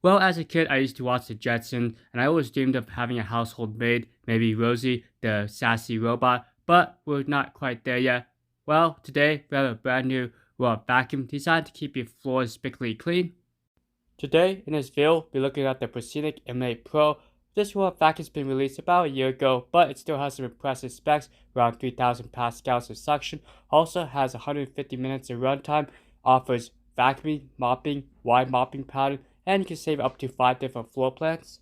Well, as a kid, I used to watch the Jetsons, and I always dreamed of having a household maid, maybe Rosie, the sassy robot, but we're not quite there yet. Well, today we have a brand new robot vacuum designed to keep your floors spickly clean. Today, in this video, we'll be looking at the Proscenic M8 Pro. This robot vacuum's been released about a year ago, but it still has some impressive specs, around 3000 pascals of suction, also has 150 minutes of runtime, offers vacuuming, mopping, wide mopping pattern, and you can save up to 5 different floor plans.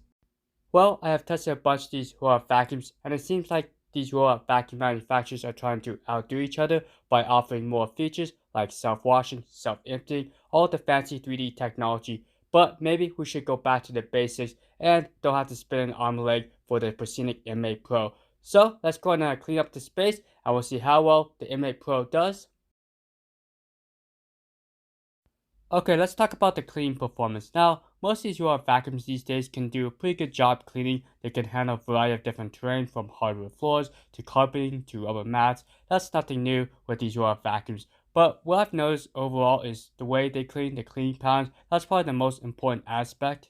Well, I have tested a bunch of these robot vacuums, and it seems like these robot vacuum manufacturers are trying to outdo each other by offering more features like self-washing, self-emptying, all the fancy 3D technology. But maybe we should go back to the basics and don't have to spin an arm and leg for the Proscenic M8 Pro. So let's go ahead and clean up the space, and we'll see how well the M8 Pro does. Okay, let's talk about the cleaning performance. Now, most of these robot vacuums these days can do a pretty good job cleaning. They can handle a variety of different terrain from hardwood floors to carpeting to rubber mats. That's nothing new with these robot vacuums. But what I've noticed overall is the way they clean, the cleaning patterns. That's probably the most important aspect.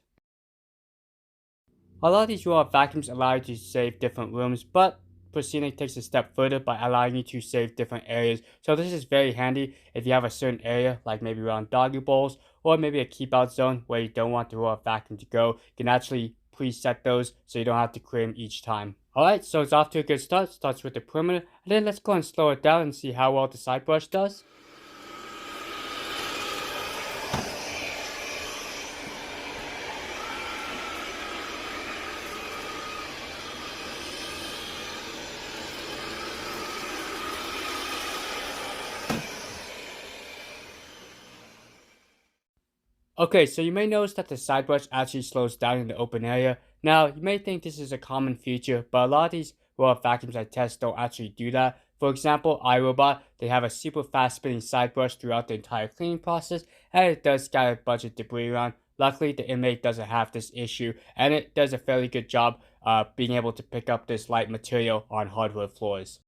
A lot of these robot vacuums allow you to save different rooms, but Proscenic takes a step further by allowing you to save different areas. So this is very handy if you have a certain area, like maybe around doggy bowls, or maybe a keep out zone where you don't want the robot vacuum to go. You can actually preset those so you don't have to clear them each time. Alright, so it's off to a good start. Starts with the perimeter, and then let's go and slow it down and see how well the side brush does. Okay, so you may notice that the side brush actually slows down in the open area. Now, you may think this is a common feature, but a lot of these robot vacuums I test don't actually do that. For example, iRobot, they have a super fast spinning side brush throughout the entire cleaning process, and it does scatter a bunch of debris around. Luckily, the M8 doesn't have this issue, and it does a fairly good job being able to pick up this light material on hardwood floors.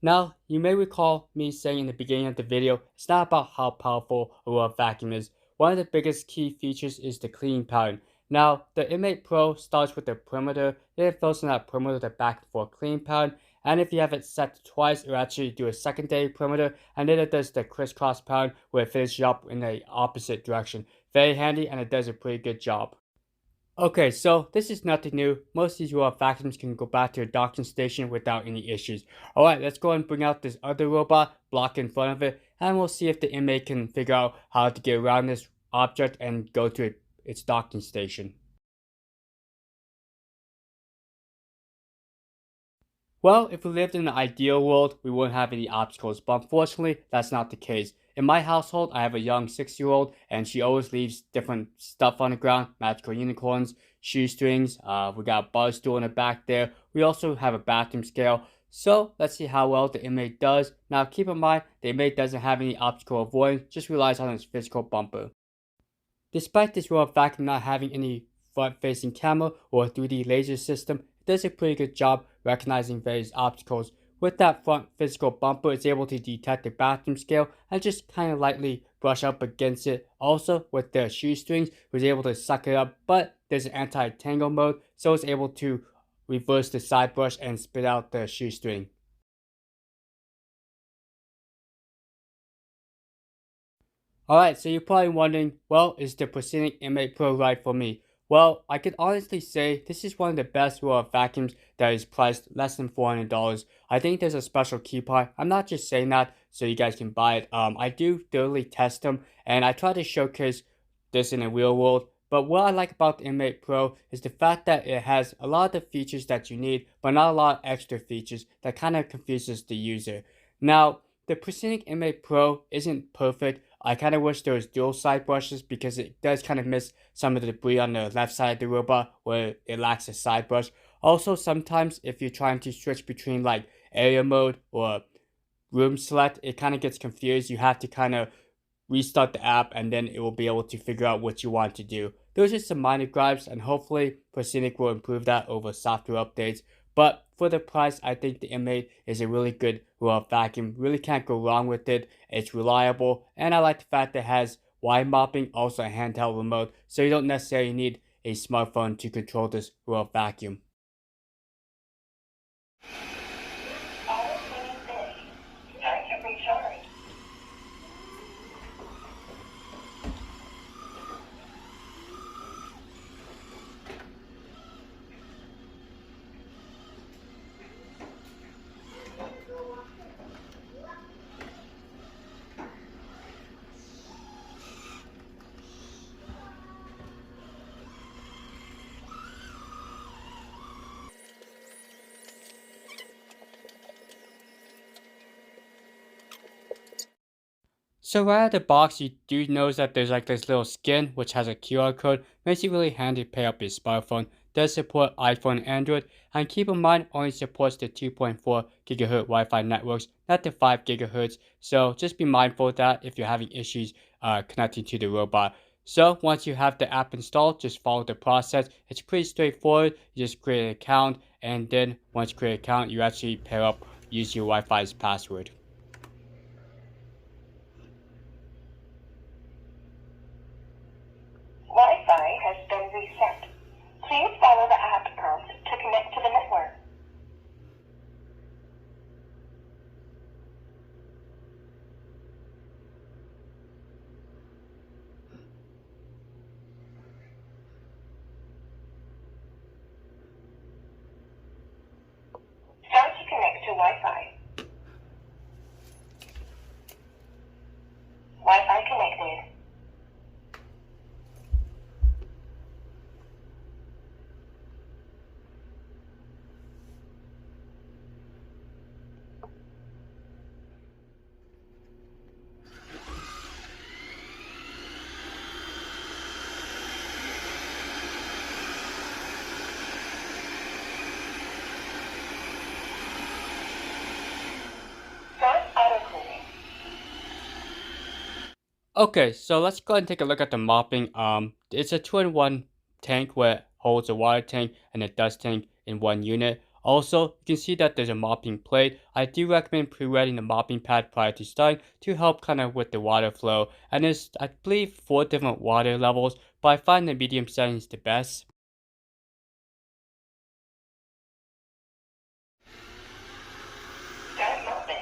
Now, you may recall me saying in the beginning of the video, it's not about how powerful a robot vacuum is. One of the biggest key features is the cleaning pattern. Now, the M8 Pro starts with the perimeter, then it fills in that perimeter the back and forth cleaning pattern, and if you have it set to twice, it will actually do a secondary perimeter, and then it does the crisscross pattern where it finishes up in the opposite direction. Very handy, and it does a pretty good job. Okay, so this is nothing new. Most of these robot vacuums can go back to a docking station without any issues. Alright, let's go and bring out this other robot, block in front of it, and we'll see if the M8 can figure out how to get around this object and go to its docking station. Well, if we lived in an ideal world, we wouldn't have any obstacles, but unfortunately, that's not the case. In my household, I have a young 6-year-old, and she always leaves different stuff on the ground, magical unicorns, shoestrings, we got a bar stool in the back there. We also have a bathroom scale. So, let's see how well the M8 does. Now, keep in mind, the M8 doesn't have any obstacle avoidance, just relies on its physical bumper. Despite this robot vacuum not having any front-facing camera or 3D laser system, it does a pretty good job recognizing various obstacles. With that front physical bumper, it's able to detect the bathroom scale and just kind of lightly brush up against it. Also, with the shoestrings, it was able to suck it up, but there's an anti-tangle mode, so it's able to reverse the side brush and spit out the shoestring. Alright, so you're probably wondering, well, is the Proscenic M8 Pro right for me? Well, I can honestly say this is one of the best robot vacuums that is priced less than $400. I think there's a special coupon. I'm not just saying that so you guys can buy it. I do thoroughly test them, and I try to showcase this in the real world. But what I like about the M8 Pro is the fact that it has a lot of the features that you need, but not a lot of extra features that kind of confuses the user. Now, the Proscenic M8 Pro isn't perfect. I kind of wish there was dual side brushes because it does kind of miss some of the debris on the left side of the robot where it lacks a side brush. Also, sometimes if you're trying to switch between like area mode or room select, it kind of gets confused. You have to kind of restart the app and then it will be able to figure out what you want to do. Those are some minor gripes, and hopefully Proscenic will improve that over software updates. But for the price, I think the M8 is a really good robot vacuum. Really can't go wrong with it. It's reliable, and I like the fact that it has wide mopping, also a handheld remote, so you don't necessarily need a smartphone to control this robot vacuum. So right out of the box, you do notice that there's like this little skin which has a QR code. Makes it really handy to pair up your smartphone. Does support iPhone and Android, and keep in mind only supports the 2.4 GHz Wi-Fi networks, not the 5 GHz. So just be mindful of that if you're having issues connecting to the robot. So once you have the app installed, just follow the process. It's pretty straightforward. You just create an account, and then once you create an account, you actually pair up, use your Wi-Fi's password. Wi-Fi has been reset. Please follow the app prompt to connect to the network. Start to connect to Wi-Fi. Wi-Fi connected. Start auto cleaning. Okay, so let's go ahead and take a look at the mopping. It's a 2-in-1 tank where it holds a water tank and a dust tank in one unit. Also, you can see that there's a mopping plate. I do recommend pre-wetting the mopping pad prior to starting to help kind of with the water flow. And there's, I believe, 4 different water levels, but I find the medium setting is the best. Start mopping.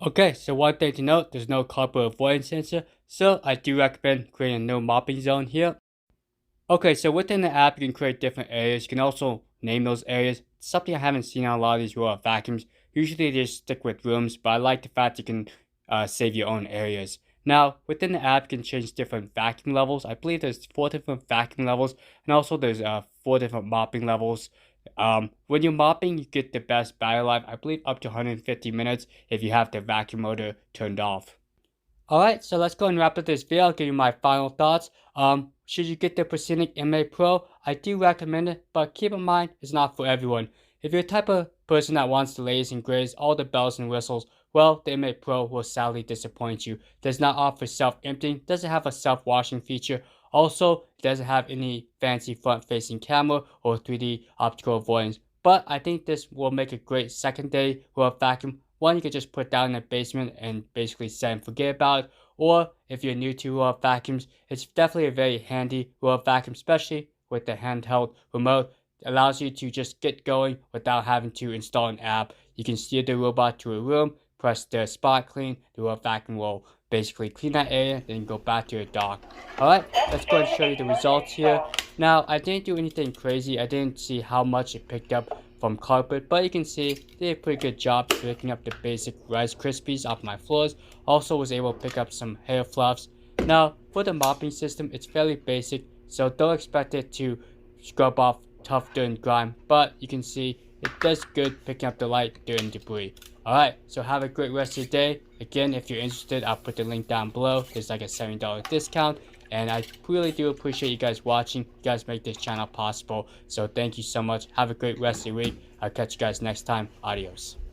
Okay, so one thing to note, there's no carpet avoidance sensor, so I do recommend creating a no mopping zone here. Okay, so within the app, you can create different areas. You can also name those areas. Something I haven't seen on a lot of these robot vacuums. Usually they just stick with rooms, but I like the fact you can save your own areas. Now, within the app, you can change different vacuum levels. I believe there's 4 different vacuum levels, and also there's 4 different mopping levels. When you're mopping, you get the best battery life, I believe up to 150 minutes if you have the vacuum motor turned off. Alright, so let's go and wrap up this video. I'll give you my final thoughts. Should you get the Proscenic M8 Pro? I do recommend it, but keep in mind, it's not for everyone. If you're the type of person that wants the latest and greatest, all the bells and whistles, well, the M8 Pro will sadly disappoint you. Does not offer self-emptying, doesn't have a self-washing feature. Also, it doesn't have any fancy front-facing camera or 3D optical avoidance. But I think this will make a great secondary robot vacuum. One you could just put down in the basement and basically set and forget about it. Or if you're new to robot vacuums, it's definitely a very handy robot vacuum, especially with the handheld remote. It allows you to just get going without having to install an app. You can steer the robot to a room, press the spot clean, the robot vacuum will basically clean that area, then go back to your dock. Alright, let's go and show you the results here. Now, I didn't do anything crazy. I didn't see how much it picked up from carpet, but you can see they did a pretty good job picking up the basic Rice Krispies off my floors. Also was able to pick up some hair fluffs. Now, for the mopping system, it's fairly basic, so don't expect it to scrub off tough dirt and grime, but you can see it does good picking up the light dirt and debris. Alright, so have a great rest of your day. Again, if you're interested, I'll put the link down below. There's like a $70 discount. And I really do appreciate you guys watching. You guys make this channel possible. So thank you so much. Have a great rest of your week. I'll catch you guys next time. Adios.